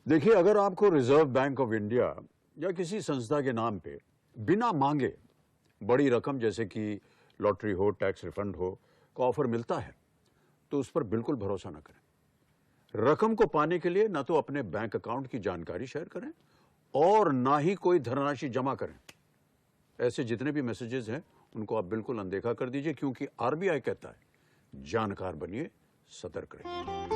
देखिए, अगर आपको रिजर्व बैंक ऑफ इंडिया या किसी संस्था के नाम पे बिना मांगे बड़ी रकम जैसे कि लॉटरी हो, टैक्स रिफंड हो का ऑफर मिलता है तो उस पर बिल्कुल भरोसा न करें। रकम को पाने के लिए ना तो अपने बैंक अकाउंट की जानकारी शेयर करें और ना ही कोई धनराशि जमा करें। ऐसे जितने भी मैसेजेस हैं उनको आप बिल्कुल अनदेखा कर दीजिए, क्योंकि आरबीआई कहता है जानकार बनिए, सतर्क रहिए।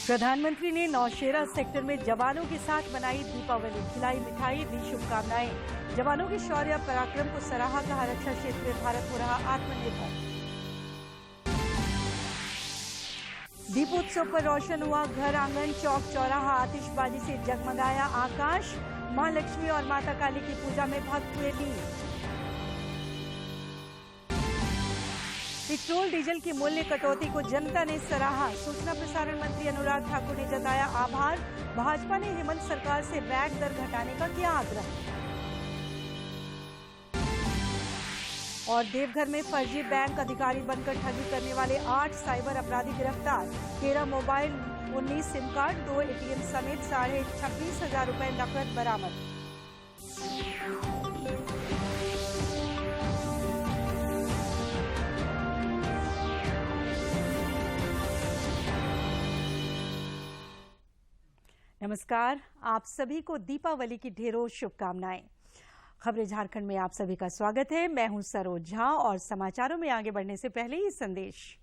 प्रधानमंत्री ने नौशेरा सेक्टर में जवानों के साथ मनाई दीपावली, खिलाई मिठाई, दी शुभकामनाएं। जवानों के शौर्य पराक्रम को सराहा, कहा रक्षा क्षेत्र में भारत हो रहा आत्मनिर्भर। दीपोत्सव पर रोशन हुआ घर आंगन, चौक चौराहा, आतिशबाजी से जगमगाया आकाश। मां लक्ष्मी और माता काली की पूजा में भक्त हुए लीन। पेट्रोल डीजल की मूल्य कटौती को जनता ने सराहा। सूचना प्रसारण मंत्री अनुराग ठाकुर ने जताया आभार। भाजपा ने हेमंत सरकार से वैट दर घटाने का किया आग्रह। और देवघर में फर्जी बैंक अधिकारी बनकर ठगी करने वाले 8 साइबर अपराधी गिरफ्तार। 13 मोबाइल, 19 सिम कार्ड, 2 एटीएम समेत 26,500 रुपए नकद बरामद। नमस्कार, आप सभी को दीपावली की ढेरों शुभकामनाएं। खबरें झारखंड में आप सभी का स्वागत है। मैं हूं सरोज झा और समाचारों में आगे बढ़ने से पहले ये संदेश।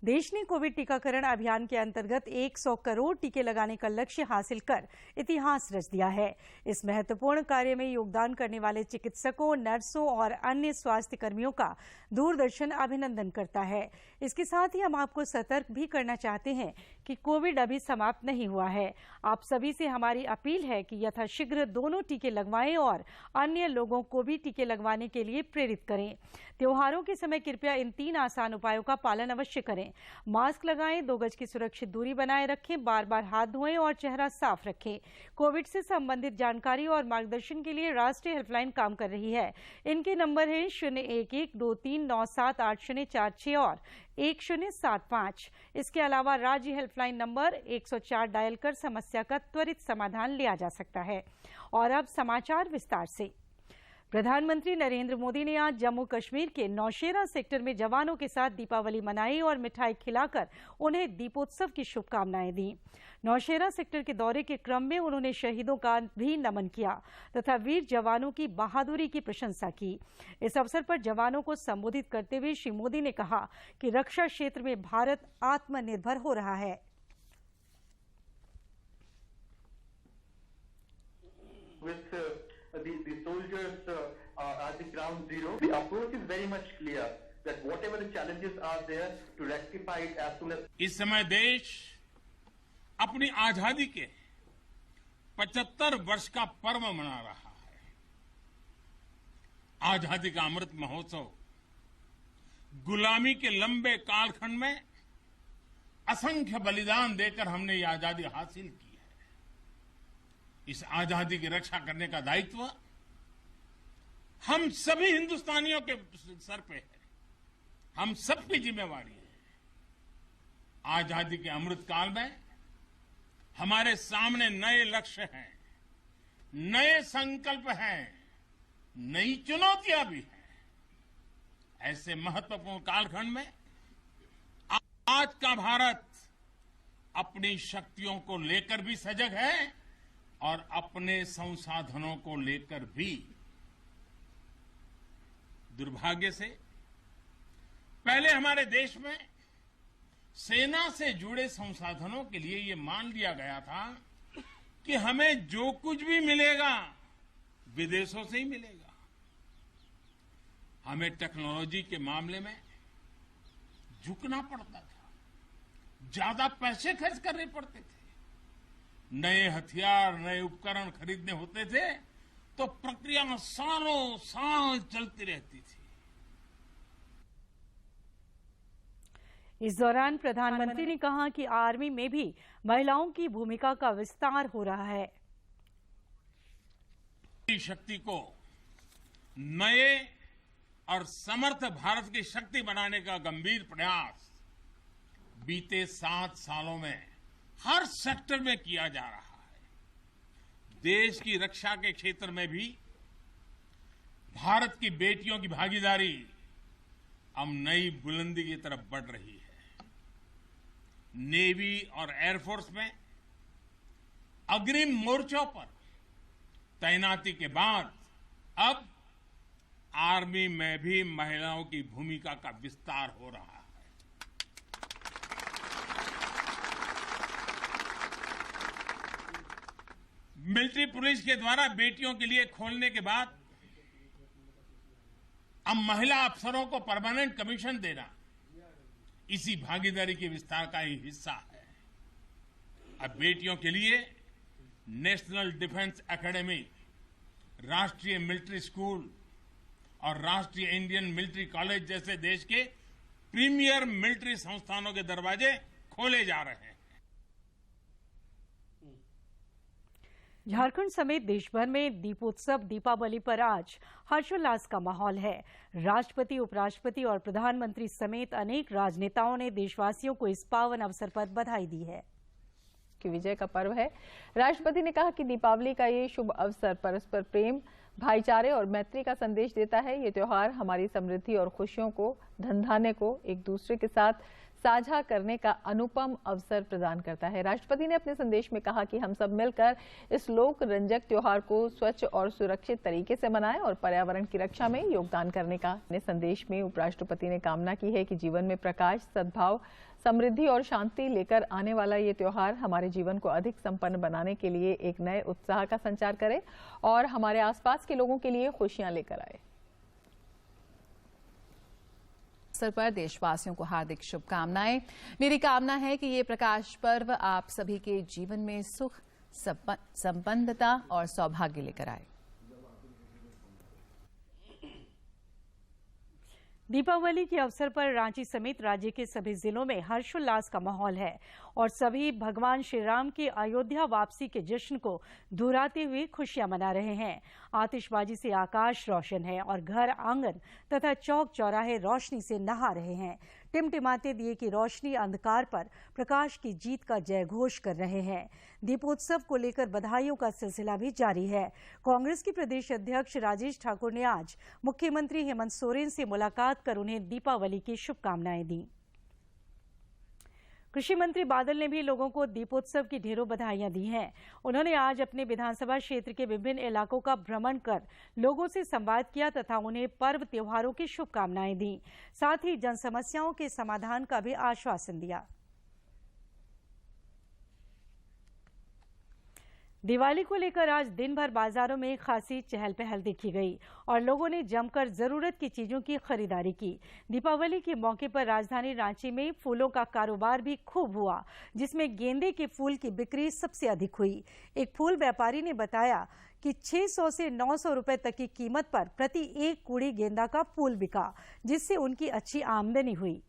देश ने कोविड टीकाकरण अभियान के अंतर्गत 100 करोड़ टीके लगाने का लक्ष्य हासिल कर इतिहास रच दिया है। इस महत्वपूर्ण कार्य में योगदान करने वाले चिकित्सकों, नर्सों और अन्य स्वास्थ्य कर्मियों का दूरदर्शन अभिनंदन करता है। इसके साथ ही हम आपको सतर्क भी करना चाहते हैं कि कोविड अभी समाप्त नहीं हुआ है। आप सभी से हमारी अपील है कि यथाशीघ्र दोनों टीके लगवाएं और अन्य लोगों को भी टीके लगवाने के लिए प्रेरित करें। त्योहारों के समय कृपया इन 3 आसान उपायों का पालन अवश्य करें। मास्क लगाएं, 2 गज की सुरक्षित दूरी बनाए रखें, बार बार हाथ धोएं और चेहरा साफ रखें। कोविड से संबंधित जानकारी और मार्गदर्शन के लिए राष्ट्रीय हेल्पलाइन काम कर रही है। इनके नंबर हैं 0112397846 और 1075। इसके अलावा राज्य हेल्पलाइन नंबर 104 डायल कर समस्या का त्वरित समाधान लिया जा सकता है। और अब समाचार विस्तार से। प्रधानमंत्री नरेंद्र मोदी ने आज जम्मू कश्मीर के नौशेरा सेक्टर में जवानों के साथ दीपावली मनाई और मिठाई खिलाकर उन्हें दीपोत्सव की शुभकामनाएं दी। नौशेरा सेक्टर के दौरे के क्रम में उन्होंने शहीदों का भी नमन किया तथा वीर जवानों की बहादुरी की प्रशंसा की। इस अवसर पर जवानों को संबोधित करते हुए श्री मोदी ने कहा कि रक्षा क्षेत्र में भारत आत्मनिर्भर हो रहा है। The soldiers at the ground zero, the approach is very much clear that whatever the challenges are there to rectify it as soon as. इस समय देश अपनी आजादी के 75 वर्ष का पर्व मना रहा है। आजादी का अमृत महोत्सव गुलामी के लंबे कालखंड में असंख्य बलिदान देकर हमने ये आजादी हासिल की। इस आजादी की रक्षा करने का दायित्व हम सभी हिंदुस्तानियों के सर पे है। हम सबकी जिम्मेवारी है। आजादी के अमृत काल में हमारे सामने नए लक्ष्य हैं, नए संकल्प हैं, नई चुनौतियां भी हैं। ऐसे महत्वपूर्ण कालखंड में आज का भारत अपनी शक्तियों को लेकर भी सजग है और अपने संसाधनों को लेकर भी। दुर्भाग्य से पहले हमारे देश में सेना से जुड़े संसाधनों के लिए ये मान लिया गया था कि हमें जो कुछ भी मिलेगा विदेशों से ही मिलेगा। हमें टेक्नोलॉजी के मामले में झुकना पड़ता था, ज्यादा पैसे खर्च करने पड़ते थे। नए हथियार, नए उपकरण खरीदने होते थे तो प्रक्रिया सालों साल चलती रहती थी। इस दौरान प्रधानमंत्री ने कहा कि आर्मी में भी महिलाओं की भूमिका का विस्तार हो रहा है। शक्ति को नए और समर्थ भारत की शक्ति बनाने का गंभीर प्रयास बीते 7 सालों में हर सेक्टर में किया जा रहा है। देश की रक्षा के क्षेत्र में भी भारत की बेटियों की भागीदारी अब नई बुलंदी की तरफ बढ़ रही है। नेवी और एयरफोर्स में अग्रिम मोर्चों पर तैनाती के बाद अब आर्मी में भी महिलाओं की भूमिका का विस्तार हो रहा है। मिलिट्री पुलिस के द्वारा बेटियों के लिए खोलने के बाद अब महिला अफसरों को परमानेंट कमीशन देना इसी भागीदारी के विस्तार का ही हिस्सा है। अब बेटियों के लिए नेशनल डिफेंस एकेडमी, राष्ट्रीय मिलिट्री स्कूल और राष्ट्रीय इंडियन मिलिट्री कॉलेज जैसे देश के प्रीमियर मिलिट्री संस्थानों के दरवाजे खोले जा रहे हैं। झारखंड समेत देश भर में दीपोत्सव दीपावली पर आज हर्षोल्लास का माहौल है। राष्ट्रपति, उपराष्ट्रपति और प्रधानमंत्री समेत अनेक राजनेताओं ने देशवासियों को इस पावन अवसर पर बधाई दी है। कि विजय का पर्व है। राष्ट्रपति ने कहा कि दीपावली का ये शुभ अवसर परस्पर प्रेम, भाईचारे और मैत्री का संदेश देता है। ये त्योहार हमारी समृद्धि और खुशियों को, धन धान्य को एक दूसरे के साथ साझा करने का अनुपम अवसर प्रदान करता है। राष्ट्रपति ने अपने संदेश में कहा कि हम सब मिलकर इस लोक रंजक त्योहार को स्वच्छ और सुरक्षित तरीके से मनाएं और पर्यावरण की रक्षा में योगदान करने का। अपने संदेश में उपराष्ट्रपति ने कामना की है कि जीवन में प्रकाश, सद्भाव, समृद्धि और शांति लेकर आने वाला ये त्योहार हमारे जीवन को अधिक संपन्न बनाने के लिए एक नए उत्साह का संचार करे और हमारे आसपास के लोगों के लिए खुशियां लेकर आए। अवसर पर देशवासियों को हार्दिक शुभकामनाएं। मेरी कामना है कि ये प्रकाश पर्व आप सभी के जीवन में सुख, संपन्नता और सौभाग्य लेकर आए। दीपावली के अवसर पर रांची समेत राज्य के सभी जिलों में हर्षोल्लास का माहौल है और सभी भगवान श्री राम की अयोध्या वापसी के जश्न को दोहराते हुए खुशियां मना रहे हैं। आतिशबाजी से आकाश रोशन है और घर, आंगन तथा चौक चौराहे रोशनी से नहा रहे हैं। टिमटिमाते दिए की रोशनी अंधकार पर प्रकाश की जीत का जयघोष कर रहे हैं। दीपोत्सव को लेकर बधाइयों का सिलसिला भी जारी है। कांग्रेस के प्रदेश अध्यक्ष राजेश ठाकुर ने आज मुख्यमंत्री हेमंत सोरेन से मुलाकात कर उन्हें दीपावली की शुभकामनाएं दी। कृषि मंत्री बादल ने भी लोगों को दीपोत्सव की ढेरों बधाइयां दी हैं। उन्होंने आज अपने विधानसभा क्षेत्र के विभिन्न इलाकों का भ्रमण कर लोगों से संवाद किया तथा उन्हें पर्व त्योहारों की शुभकामनाएं दी। साथ ही जन समस्याओं के समाधान का भी आश्वासन दिया। दिवाली को लेकर आज दिन भर बाजारों में खासी चहल पहल देखी गई और लोगों ने जमकर जरूरत की चीजों की खरीदारी की। दीपावली के मौके पर राजधानी रांची में फूलों का कारोबार भी खूब हुआ, जिसमें गेंदे के फूल की बिक्री सबसे अधिक हुई। एक फूल व्यापारी ने बताया कि 600 से 900 रुपए तक की कीमत पर प्रति एक कूड़ी गेंदा का फूल बिका, जिससे उनकी अच्छी आमदनी हुई।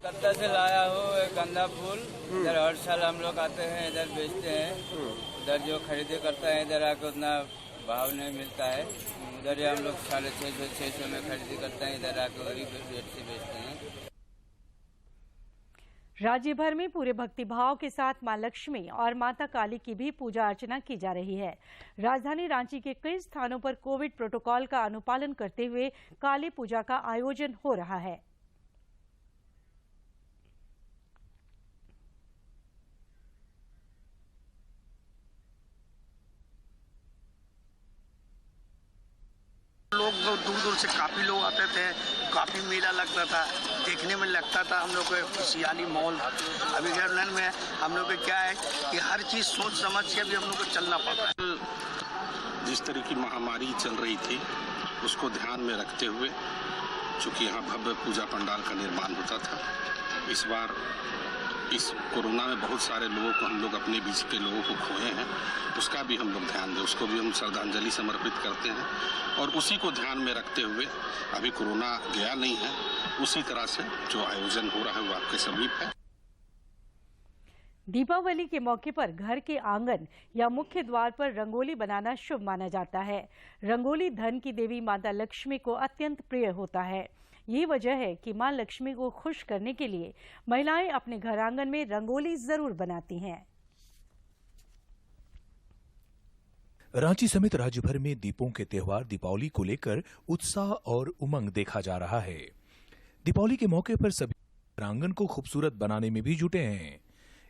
कत्ता से लाया हो गंदा फूल। इधर हर साल हम लोग आते हैं, इधर बेचते हैं। उधर जो खरीदी करता है इधर आके उतना भाव नहीं मिलता है। उधर ही हम लोग 650-600 में खरीदी करते हैं, इधर आके वही रेट से बेचते हैं। राज्य भर में पूरे भक्तिभाव के साथ मां लक्ष्मी और माता काली की भी पूजा अर्चना की जा रही है। राजधानी रांची के कई स्थानों पर कोविड प्रोटोकॉल का अनुपालन करते हुए काली पूजा का आयोजन हो रहा है। लोग दूर दूर से काफ़ी लोग आते थे, काफ़ी मेला लगता था, देखने में लगता था। हम लोग को खुशहाली माहौल अभी घर में हम लोग को क्या है कि हर चीज़ सोच समझ के भी हम लोग को चलना पड़ता है। जिस तरह की महामारी चल रही थी उसको ध्यान में रखते हुए चूँकि यहाँ भव्य पूजा पंडाल का निर्माण होता था। इस बार इस कोरोना में बहुत सारे लोगों को हम लोग अपने बीच के लोगों को खोए हैं, उसका भी हम लोग ध्यान दें, उसको भी हम श्रद्धांजलि समर्पित करते हैं। और उसी को ध्यान में रखते हुए अभी कोरोना गया नहीं है, उसी तरह से जो आयोजन हो रहा है वो आपके समीप है। दीपावली के मौके पर घर के आंगन या मुख्य द्वार पर रंगोली बनाना शुभ माना जाता है। रंगोली धन की देवी माता लक्ष्मी को अत्यंत प्रिय होता है। ये वजह है कि मां लक्ष्मी को खुश करने के लिए महिलाएं अपने घर आंगन में रंगोली जरूर बनाती हैं। रांची समेत राज्य भर में दीपों के त्योहार दीपावली को लेकर उत्साह और उमंग देखा जा रहा है। दीपावली के मौके पर सभी आंगन को खूबसूरत बनाने में भी जुटे हैं।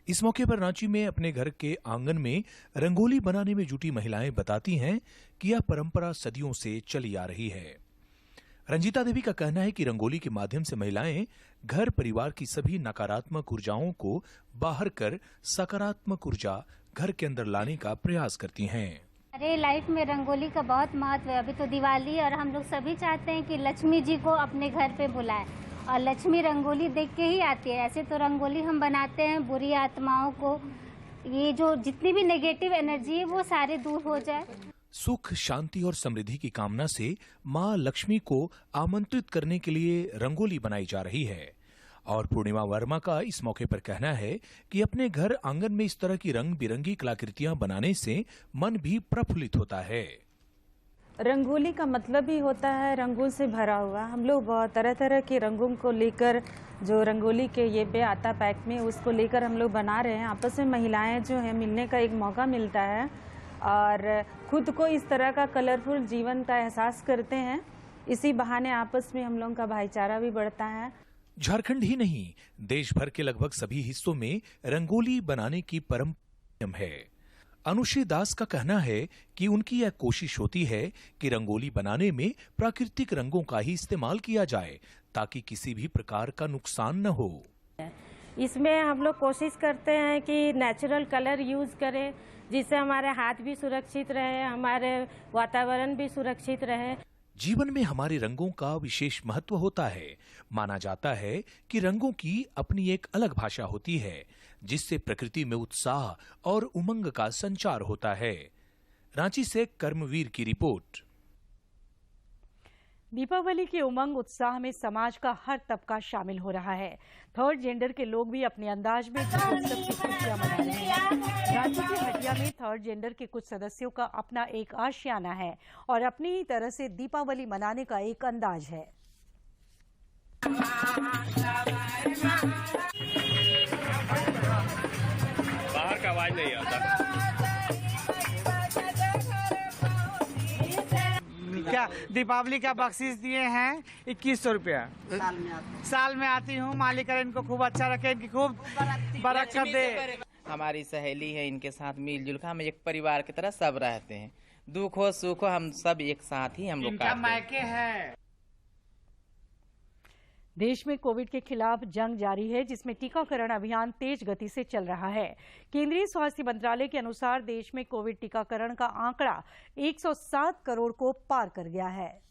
इस मौके पर रांची में अपने घर के आंगन में रंगोली बनाने में जुटी महिलाएं बताती हैं कि यह परंपरा सदियों से चली आ रही है। रंजीता देवी का कहना है कि रंगोली के माध्यम से महिलाएं घर परिवार की सभी नकारात्मक ऊर्जाओं को बाहर कर सकारात्मक ऊर्जा घर के अंदर लाने का प्रयास करती हैं। अरे लाइफ में रंगोली का बहुत महत्व है। अभी तो दिवाली और हम लोग सभी चाहते हैं कि लक्ष्मी जी को अपने घर पे बुलाएं और लक्ष्मी रंगोली देख के ही आती है। ऐसे तो रंगोली हम बनाते हैं बुरी आत्माओं को, ये जो जितनी भी नेगेटिव एनर्जी है वो सारे दूर हो जाए। सुख, शांति और समृद्धि की कामना से मां लक्ष्मी को आमंत्रित करने के लिए रंगोली बनाई जा रही है। और पूर्णिमा वर्मा का इस मौके पर कहना है कि अपने घर आंगन में इस तरह की रंग बिरंगी कलाकृतियां बनाने से मन भी प्रफुल्लित होता है। रंगोली का मतलब ही होता है रंगों से भरा हुआ। हम लोग बहुत तरह तरह के रंगों को लेकर, जो रंगोली के ये पे आता पैक में, उसको लेकर हम लोग बना रहे हैं। आपस में महिलाएं जो है मिलने का एक मौका मिलता है और खुद को इस तरह का कलरफुल जीवन का एहसास करते हैं। इसी बहाने आपस में हम लोगों का भाईचारा भी बढ़ता है। झारखंड ही नहीं, देश भर के लगभग सभी हिस्सों में रंगोली बनाने की परंपरा है। अनुश्री दास का कहना है कि उनकी यह कोशिश होती है कि रंगोली बनाने में प्राकृतिक रंगों का ही इस्तेमाल किया जाए ताकि किसी भी प्रकार का नुकसान न हो। इसमें हम लोग कोशिश करते हैं कि नेचुरल कलर यूज करें, जिससे हमारे हाथ भी सुरक्षित रहे, हमारे वातावरण भी सुरक्षित रहे। जीवन में हमारे रंगों का विशेष महत्व होता है। माना जाता है कि रंगों की अपनी एक अलग भाषा होती है, जिससे प्रकृति में उत्साह और उमंग का संचार होता है। रांची से कर्मवीर की रिपोर्ट। दीपावली के उमंग उत्साह में समाज का हर तबका शामिल हो रहा है। थर्ड जेंडर के लोग भी अपने अंदाज में उत्सव की खुशियां मना रहे हैं। रांची के हटिया में थर्ड जेंडर के कुछ सदस्यों का अपना एक आशियाना है और अपनी ही तरह से दीपावली मनाने का एक अंदाज है। बाहर का आवाज नहीं आता। क्या दीपावली का बख्शीश दिए हैं 2100 रुपया। साल में आती हूँ। मालिक इनको खूब अच्छा रखे, इनकी खूब बरकत दे। हमारी सहेली है, इनके साथ मिलजुल कर हम एक परिवार की तरह सब रहते हैं। दुख हो सुख हो हम सब एक साथ ही हम लोग इनका मायके है। देश में कोविड के खिलाफ जंग जारी है, जिसमें टीकाकरण अभियान तेज गति से चल रहा है। केंद्रीय स्वास्थ्य मंत्रालय के अनुसार देश में कोविड टीकाकरण का आंकड़ा 107 करोड़ को पार कर गया है।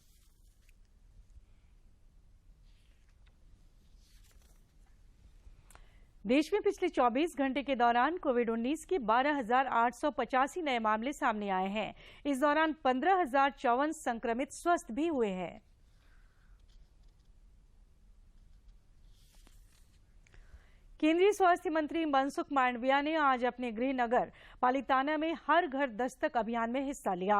देश में पिछले 24 घंटे के दौरान कोविड-19 के 12,885 नए मामले सामने आए हैं। इस दौरान 15,054 संक्रमित स्वस्थ भी हुए हैं। केंद्रीय स्वास्थ्य मंत्री मनसुख मांडविया ने आज अपने गृह नगर पालिताना में हर घर दस्तक अभियान में हिस्सा लिया।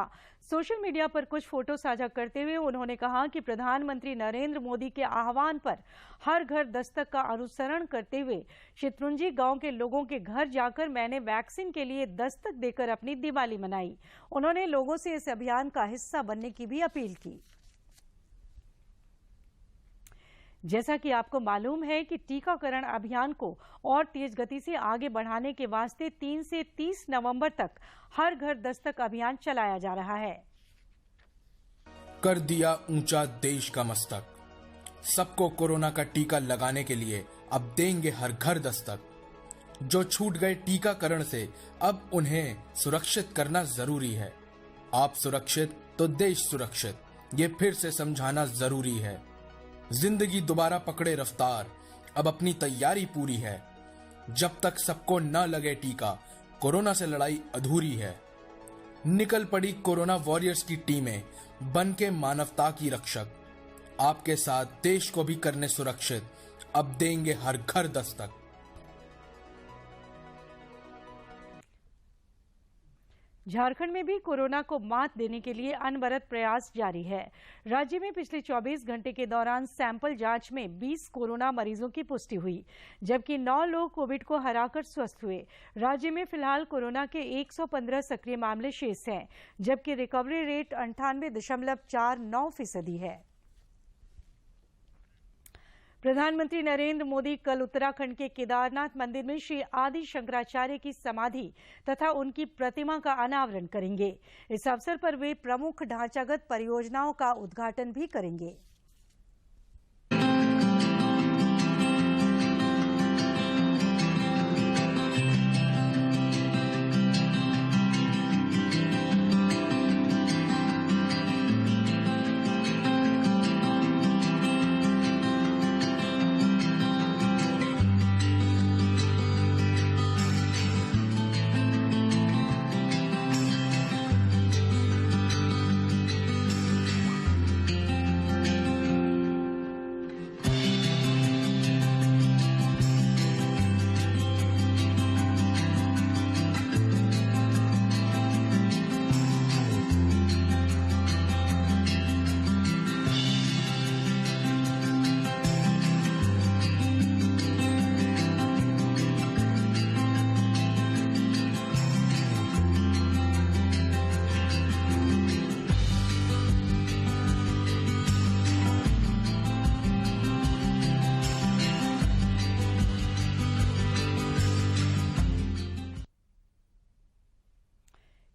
सोशल मीडिया पर कुछ फोटो साझा करते हुए उन्होंने कहा कि प्रधानमंत्री नरेंद्र मोदी के आह्वान पर हर घर दस्तक का अनुसरण करते हुए शितरुंजी गांव के लोगों के घर जाकर मैंने वैक्सीन के लिए दस्तक देकर अपनी दिवाली मनाई। उन्होंने लोगों से इस अभियान का हिस्सा बनने की भी अपील की। जैसा कि आपको मालूम है कि टीकाकरण अभियान को और तेज गति से आगे बढ़ाने के वास्ते 3 से 30 नवंबर तक हर घर दस्तक अभियान चलाया जा रहा है। कर दिया ऊंचा देश का मस्तक, सबको कोरोना का टीका लगाने के लिए अब देंगे हर घर दस्तक। जो छूट गए टीकाकरण से अब उन्हें सुरक्षित करना जरूरी है। आप सुरक्षित तो देश सुरक्षित, ये फिर से समझाना जरूरी है। जिंदगी दोबारा पकड़े रफ्तार, अब अपनी तैयारी पूरी है। जब तक सबको न लगे टीका, कोरोना से लड़ाई अधूरी है। निकल पड़ी कोरोना वॉरियर्स की टीमें, बन के मानवता की रक्षक। आपके साथ देश को भी करने सुरक्षित, अब देंगे हर घर दस्तक। झारखंड में भी कोरोना को मात देने के लिए अनवरत प्रयास जारी है। राज्य में पिछले 24 घंटे के दौरान सैंपल जांच में 20 कोरोना मरीजों की पुष्टि हुई, जबकि 9 लोग कोविड को हराकर स्वस्थ हुए। राज्य में फिलहाल कोरोना के 115 सक्रिय मामले शेष हैं, जबकि रिकवरी रेट 98.49% है। प्रधानमंत्री नरेंद्र मोदी कल उत्तराखंड के केदारनाथ मंदिर में श्री आदि शंकराचार्य की समाधि तथा उनकी प्रतिमा का अनावरण करेंगे। इस अवसर पर वे प्रमुख ढांचागत परियोजनाओं का उद्घाटन भी करेंगे।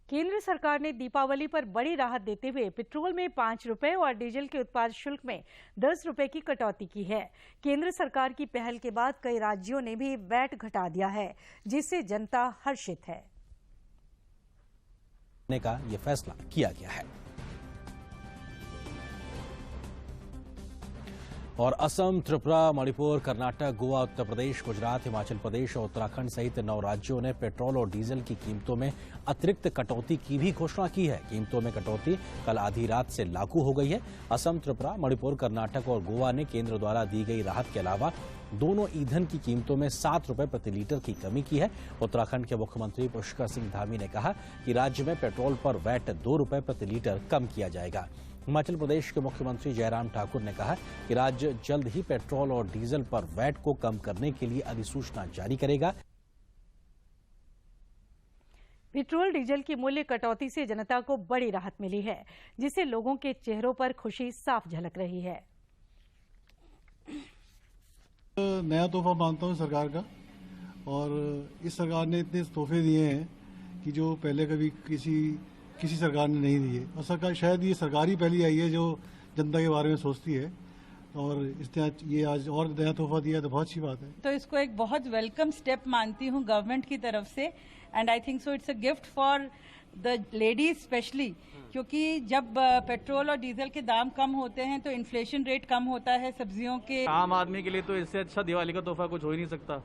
केंद्र सरकार ने दीपावली पर बड़ी राहत देते हुए पेट्रोल में 5 रुपए और डीजल के उत्पाद शुल्क में 10 रुपए की कटौती की है। केंद्र सरकार की पहल के बाद कई राज्यों ने भी वैट घटा दिया है, जिससे जनता हर्षित है। का ये फैसला किया गया है। और असम, त्रिपुरा, मणिपुर, कर्नाटक, गोवा, उत्तर प्रदेश, गुजरात, हिमाचल प्रदेश और उत्तराखंड सहित 9 राज्यों ने पेट्रोल और डीजल की कीमतों में अतिरिक्त कटौती की भी घोषणा की है। कीमतों में कटौती कल आधी रात से लागू हो गई है। असम, त्रिपुरा, मणिपुर, कर्नाटक और गोवा ने केंद्र द्वारा दी गई राहत के अलावा दोनों ईंधन की कीमतों में 7 रुपए प्रति लीटर की कमी की है। उत्तराखंड के मुख्यमंत्री पुष्कर सिंह धामी ने कहा कि राज्य में पेट्रोल पर वैट 2 रुपए प्रति लीटर कम किया जाएगा। हिमाचल प्रदेश के मुख्यमंत्री जयराम ठाकुर ने कहा कि राज्य जल्द ही पेट्रोल और डीजल पर वैट को कम करने के लिए अधिसूचना जारी करेगा। पेट्रोल डीजल की मूल्य कटौती से जनता को बड़ी राहत मिली है, जिससे लोगों के चेहरों पर खुशी साफ झलक रही है। नया तोहफा मानता हूं सरकार का, और इस सरकार ने इतने तोहफे दिए हैं कि जो पहले कभी किसी सरकार ने नहीं दिए। और सरकार शायद ये सरकार ही पहली आई है जो जनता के बारे में सोचती है, और इसने ये आज और नया तोहफा दिया तो बहुत अच्छी बात है। तो इसको एक बहुत वेलकम स्टेप मानती हूँ गवर्नमेंट की तरफ से, and I think so it's a gift for the ladies specially, क्योंकि जब पेट्रोल और डीजल के दाम कम होते हैं तो इन्फ्लेशन रेट कम होता है सब्जियों के। आम आदमी के लिए तो इससे अच्छा दिवाली का तोहफा कुछ हो ही नहीं सकता।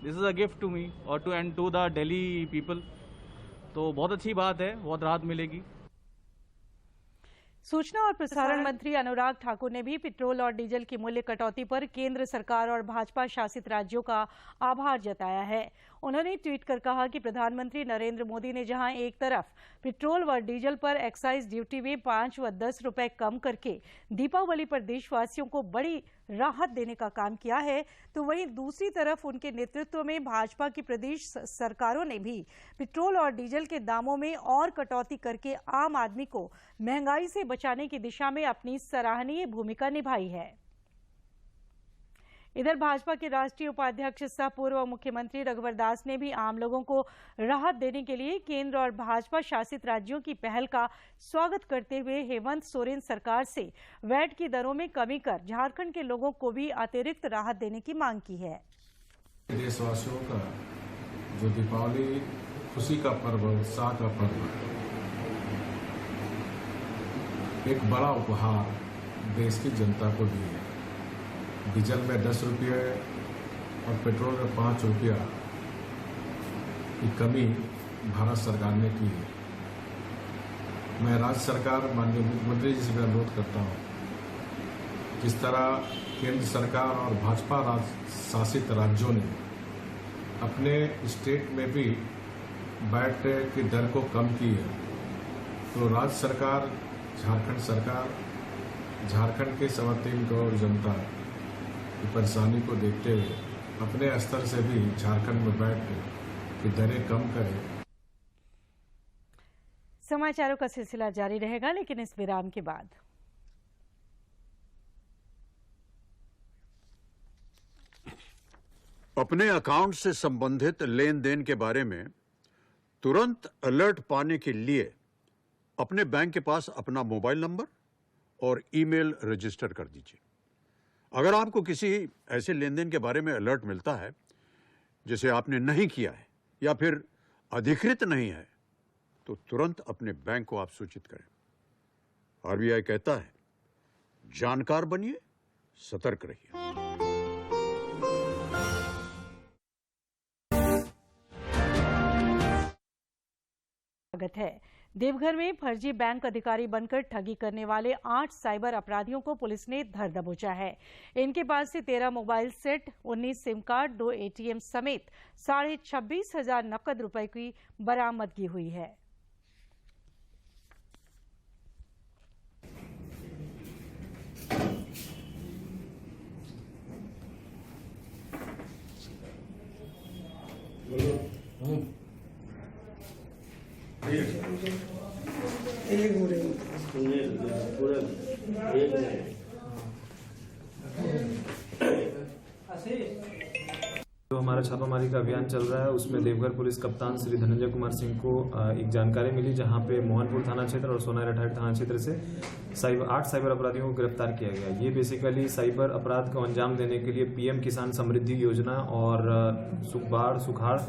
This is a gift to me और to and to the Delhi people. तो बहुत अच्छी बात है, बहुत राहत मिलेगी। सूचना और प्रसारण मंत्री अनुराग ठाकुर ने भी पेट्रोल और डीजल की मूल्य कटौती पर केंद्र सरकार और भाजपा शासित राज्यों का आभार जताया है। उन्होंने ट्वीट कर कहा कि प्रधानमंत्री नरेंद्र मोदी ने जहां एक तरफ पेट्रोल व डीजल पर एक्साइज ड्यूटी में 5 व 10 रुपए कम करके दीपावली पर देशवासियों को बड़ी राहत देने का काम किया है, तो वहीं दूसरी तरफ उनके नेतृत्व में भाजपा की प्रदेश सरकारों ने भी पेट्रोल और डीजल के दामों में और कटौती करके आम आदमी को महंगाई से बचाने की दिशा में अपनी सराहनीय भूमिका निभाई है। इधर भाजपा के राष्ट्रीय उपाध्यक्ष सह पूर्व मुख्यमंत्री रघुवर दास ने भी आम लोगों को राहत देने के लिए केंद्र और भाजपा शासित राज्यों की पहल का स्वागत करते हुए हेमंत सोरेन सरकार से वैट की दरों में कमी कर झारखंड के लोगों को भी अतिरिक्त राहत देने की मांग की है। देशवासियों का जो दीपावली खुशी का पर्व, उत्साह का पर्व, एक बड़ा उपहार देश की जनता को दी है। डीजल में 10 रुपये और पेट्रोल में 5 रुपया की कमी भारत सरकार ने की है। मैं राज्य सरकार माननीय मुख्यमंत्री जी से अनुरोध करता हूँ, जिस तरह केंद्र सरकार और भाजपा शासित राज्यों ने अपने स्टेट में भी वैट की दर को कम की है, तो राज्य सरकार, झारखंड सरकार, झारखंड के 3.25 करोड़ जनता की परेशानी को देखते हुए अपने स्तर से भी झारखंड में वैट की दरें कम करे। समाचारों का सिलसिला जारी रहेगा, लेकिन इस विराम के बाद। अपने अकाउंट से संबंधित लेन देन के बारे में तुरंत अलर्ट पाने के लिए अपने बैंक के पास अपना मोबाइल नंबर और ईमेल रजिस्टर कर दीजिए। अगर आपको किसी ऐसे लेन देन के बारे में अलर्ट मिलता है जिसे आपने नहीं किया है या फिर अधिकृत नहीं है, तो तुरंत अपने बैंक को आप सूचित करें। आरबीआई कहता है, जानकार बनिए, सतर्क रहिए। स्वागत है। देवघर में फर्जी बैंक अधिकारी बनकर ठगी करने वाले 8 साइबर अपराधियों को पुलिस ने धर दबोचा है। इनके पास से 13 mobile set, 19 SIM card, 2 ATM समेत 26,500 नकद रुपए की बरामदगी हुई है। जो हमारा छापामारी का अभियान चल रहा है, उसमें देवघर पुलिस कप्तान श्री धनंजय कुमार सिंह को एक जानकारी मिली, जहां पे मोहनपुर थाना क्षेत्र और सोनारेठाट थाना क्षेत्र से 8 साइबर अपराधियों को गिरफ्तार किया गया। ये बेसिकली साइबर अपराध को अंजाम देने के लिए पीएम किसान समृद्धि योजना और बाढ़ सुखाड़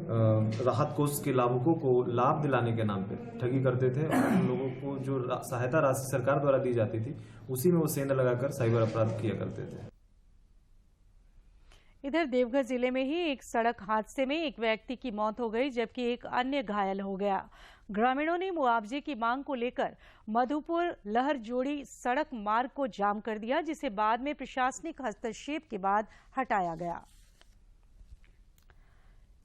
राहत कोष के लाभुकों को लाभ दिलाने के नाम पे ठगी करते थे और उन लोगों को जो सहायता राशि सरकार द्वारा दी जाती थी, उसी में वो सेंध लगाकर साइबर अपराध किया करते थे। इधर देवघर जिले में ही एक सड़क हादसे में एक व्यक्ति की मौत हो गई, जबकि एक अन्य घायल हो गया। ग्रामीणों ने मुआवजे की मांग को लेकर मधुपुर लहर जोड़ी सड़क मार्ग को जाम कर दिया, जिसे बाद में प्रशासनिक हस्तक्षेप के बाद हटाया गया।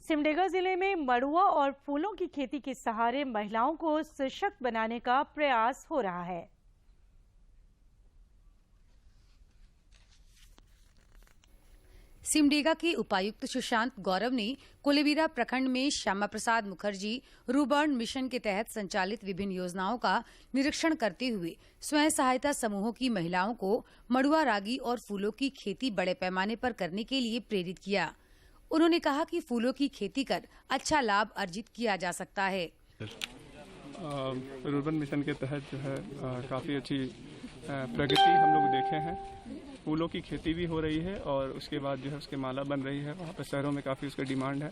सिमडेगा जिले में मड़ुआ और फूलों की खेती के सहारे महिलाओं को सशक्त बनाने का प्रयास हो रहा है। सिमडेगा के उपायुक्त सुशांत गौरव ने कोलेबिरा प्रखंड में श्यामा प्रसाद मुखर्जी रूबर्न मिशन के तहत संचालित विभिन्न योजनाओं का निरीक्षण करते हुए स्वयं सहायता समूहों की महिलाओं को मड़ुआ, रागी और फूलों की खेती बड़े पैमाने पर करने के लिए प्रेरित किया। उन्होंने कहा कि फूलों की खेती कर अच्छा लाभ अर्जित किया जा सकता है। रूरबन मिशन के तहत जो है काफ़ी अच्छी प्रगति हम लोग देखे हैं। फूलों की खेती भी हो रही है और उसके बाद जो है उसके माला बन रही है। वहाँ पर शहरों में काफ़ी उसका डिमांड है।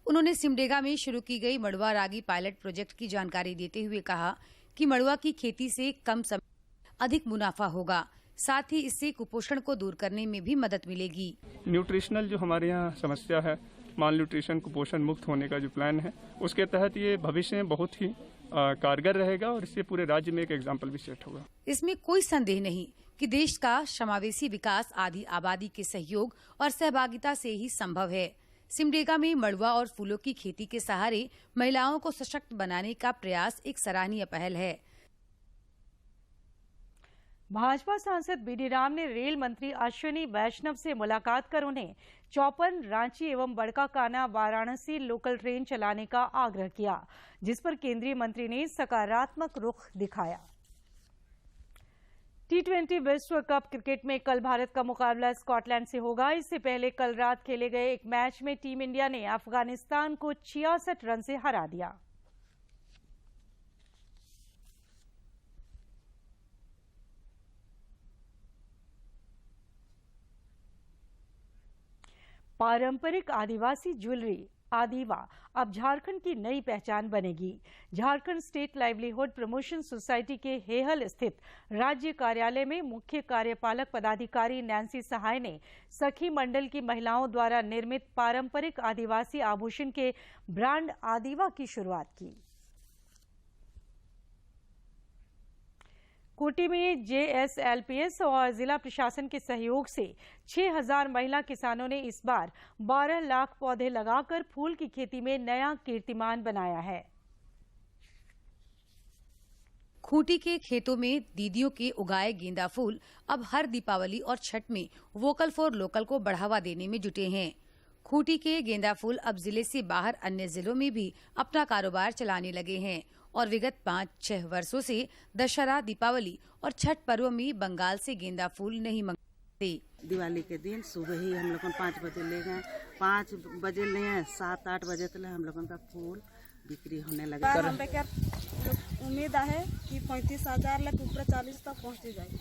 उन्होंने सिमडेगा में शुरू की गई मड़ुआ रागी पायलट प्रोजेक्ट की जानकारी देते हुए कहा कि मड़ुआ की खेती से कम समय अधिक मुनाफा होगा, साथ ही इससे कुपोषण को दूर करने में भी मदद मिलेगी। न्यूट्रिशनल जो हमारे यहाँ समस्या है, माल न्यूट्रिशन कुपोषण मुक्त होने का जो प्लान है, उसके तहत ये भविष्य में बहुत ही कारगर रहेगा और इससे पूरे राज्य में एक एग्जाम्पल भी सेट होगा। इसमें कोई संदेह नहीं कि देश का समावेशी विकास आधी आबादी के सहयोग और सहभागिता से ही संभव है। सिमडेगा में मड़ुआ और फूलों की खेती के सहारे महिलाओं को सशक्त बनाने का प्रयास एक सराहनीय पहल है। भाजपा सांसद बीडी राम ने रेल मंत्री अश्विनी वैष्णव से मुलाकात कर उन्हें चौपन, रांची एवं बड़काकाना वाराणसी लोकल ट्रेन चलाने का आग्रह किया, जिस पर केंद्रीय मंत्री ने सकारात्मक रुख दिखाया। T20 विश्व कप क्रिकेट में कल भारत का मुकाबला स्कॉटलैंड से होगा। इससे पहले कल रात खेले गए एक मैच में टीम इंडिया ने अफगानिस्तान को 66 रन से हरा दिया। पारंपरिक आदिवासी ज्वेलरी आदिवा अब झारखंड की नई पहचान बनेगी। Jharkhand state livelihood promotion society के हेहल स्थित राज्य कार्यालय में मुख्य कार्यपालक पदाधिकारी नैन्सी सहाय ने सखी मंडल की महिलाओं द्वारा निर्मित पारंपरिक आदिवासी आभूषण के ब्रांड आदिवा की शुरुआत की। खूंटी में JSLPS और जिला प्रशासन के सहयोग से 6000 महिला किसानों ने इस बार 12 लाख पौधे लगाकर फूल की खेती में नया कीर्तिमान बनाया है। खूंटी के खेतों में दीदियों के उगाए गेंदा फूल अब हर दीपावली और छठ में वोकल फॉर लोकल को बढ़ावा देने में जुटे हैं। खूंटी के गेंदा फूल अब जिले से बाहर अन्य जिलों में भी अपना कारोबार चलाने लगे हैं और विगत 5-6 वर्षों से दशहरा, दीपावली और छठ पर्व में बंगाल से गेंदा फूल नहीं मंगाते। दिवाली के दिन सुबह ही हम लोग 5 बजे ले गए, 5 बजे ले गए, 7-8 बजे तक हम लोगों का फूल बिक्री होने लगा। उम्मीद है कि 35,000 लाख ऊपर 40 तक पहुँच जाएगी।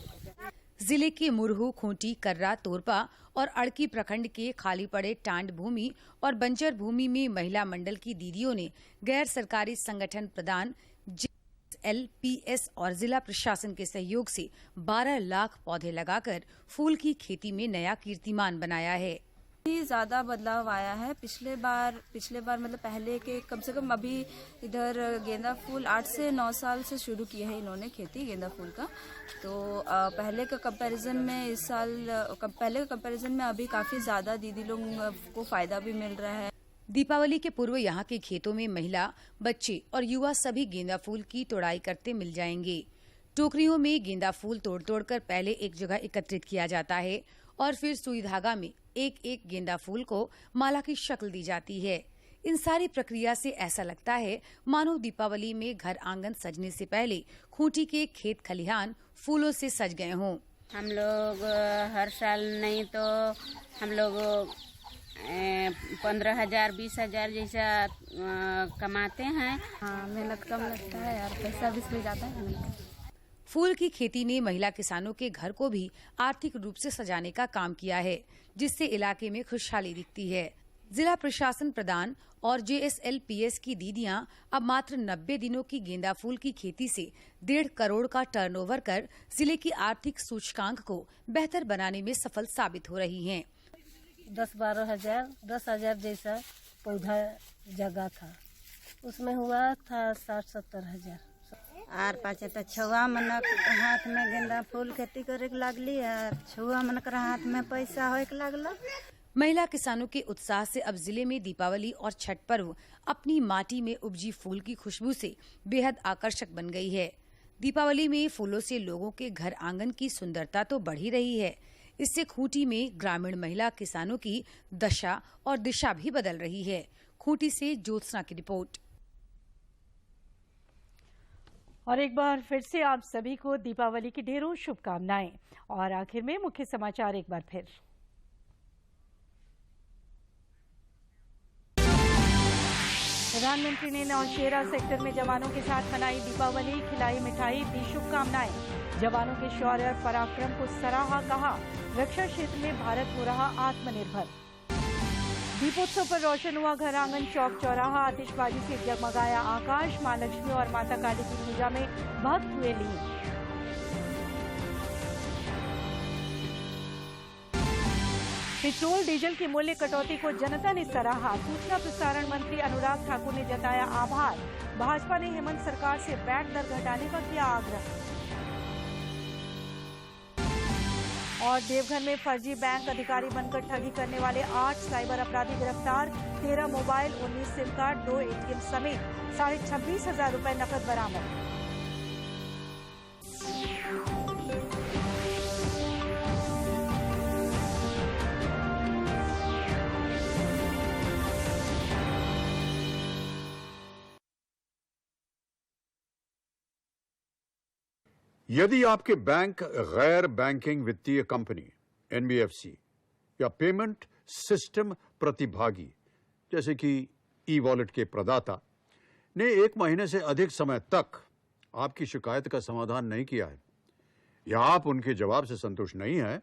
जिले के मुरहू, खूंटी, कर्रा, तोरपा और अड़की प्रखंड के खाली पड़े टांड भूमि और बंजर भूमि में महिला मंडल की दीदियों ने गैर सरकारी संगठन प्रदान JSLPS और जिला प्रशासन के सहयोग से 12 लाख पौधे लगाकर फूल की खेती में नया कीर्तिमान बनाया है। ज्यादा बदलाव आया है। पिछले बार मतलब पहले के कम से कम अभी इधर गेंदा फूल 8 से 9 साल से शुरू किया है इन्होंने खेती गेंदा फूल का। तो पहले के कंपैरिजन में अभी काफी ज्यादा दीदी लोग को फायदा भी मिल रहा है। दीपावली के पूर्व यहाँ के खेतों में महिला, बच्चे और युवा सभी गेंदा फूल की तोड़ाई करते मिल जाएंगे। टोकरियों में गेंदा फूल तोड़ कर पहले एक जगह एकत्रित किया जाता है और फिर सुई धागा में एक गेंदा फूल को माला की शक्ल दी जाती है। इन सारी प्रक्रिया से ऐसा लगता है मानो दीपावली में घर आंगन सजने से पहले खूंटी के खेत खलिहान फूलों से सज गए हों। हम लोग हर साल नहीं तो हम लोग 15,000 20,000 जैसा कमाते हैं। हाँ, मेहनत कम लगता है यार, पैसा भी इसमें ज्यादा है। फूल की खेती ने महिला किसानों के घर को भी आर्थिक रूप से सजाने का काम किया है, जिससे इलाके में खुशहाली दिखती है। जिला प्रशासन प्रधान और JSLPS की दीदियां अब मात्र 90 दिनों की गेंदा फूल की खेती से 1.5 करोड़ का टर्नओवर कर जिले की आर्थिक सूचकांक को बेहतर बनाने में सफल साबित हो रही हैं। 10-12 हजार 10,000 जैसा पौधा जगह था, उसमें हुआ था 60-70 हजार। आर पाचे तो छुआ मनक हाथ में गेंदा फूल खेती करे के लागली और छुआ मनक हाथ में पैसा होए के लागला। महिला किसानों के उत्साह से अब जिले में दीपावली और छठ पर्व अपनी माटी में उपजी फूल की खुशबू से बेहद आकर्षक बन गई है। दीपावली में फूलों से लोगों के घर आंगन की सुंदरता तो बढ़ ही रही है, इससे खूंटी में ग्रामीण महिला किसानों की दशा और दिशा भी बदल रही है। खूंटी से ज्योत्सना की रिपोर्ट। और एक बार फिर से आप सभी को दीपावली की ढेरों शुभकामनाएं। और आखिर में मुख्य समाचार एक बार फिर। प्रधानमंत्री ने नौशेरा सेक्टर में जवानों के साथ मनाई दीपावली, खिलाई मिठाई, दी शुभकामनाएं। जवानों के शौर्य और पराक्रम को सराहा, कहा रक्षा क्षेत्र में भारत हो रहा आत्मनिर्भर। दीपोत्सव पर रोशन हुआ घर आंगन, चौक चौराहा, आतिशबाजी से जगमगाया आकाश। मां लक्ष्मी और माता काली की पूजा में भक्त हुए लीन। पेट्रोल डीजल की मूल्य कटौती को जनता ने सराहा। सूचना प्रसारण मंत्री अनुराग ठाकुर ने जताया आभार। भाजपा ने हेमंत सरकार से वैट दर घटाने का किया आग्रह। और देवघर में फर्जी बैंक अधिकारी बनकर ठगी करने वाले 8 साइबर अपराधी गिरफ्तार। 13 मोबाइल, 19 सिम कार्ड, 2 ATM समेत 26,500 रुपए नकद बरामद। यदि आपके बैंक गैर बैंकिंग वित्तीय कंपनी NBFC या पेमेंट सिस्टम प्रतिभागी जैसे कि ई-वॉलेट के प्रदाता ने 1 महीने से अधिक समय तक आपकी शिकायत का समाधान नहीं किया है या आप उनके जवाब से संतुष्ट नहीं हैं,